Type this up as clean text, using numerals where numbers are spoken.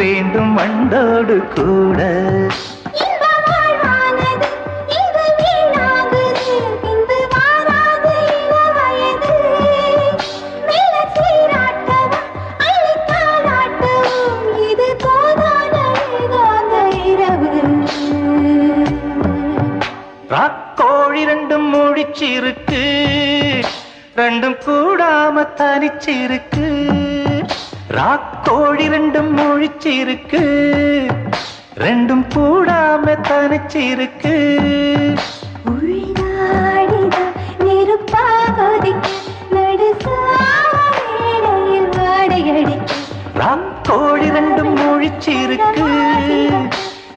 வேண்டும் வண்டோடு கூட. ராக்கோழி ரெண்டும் முடிச்சிருக்கு, ரெண்டும் கூடாம தனிச்சிருக்கு. ராக்கோழி ரெண்டும் முழிச்சிருக்கு, ரெண்டும் கூடாம தனிச்சிருக்கு. ராக்கோழி ரெண்டும் முழிச்சிருக்கு,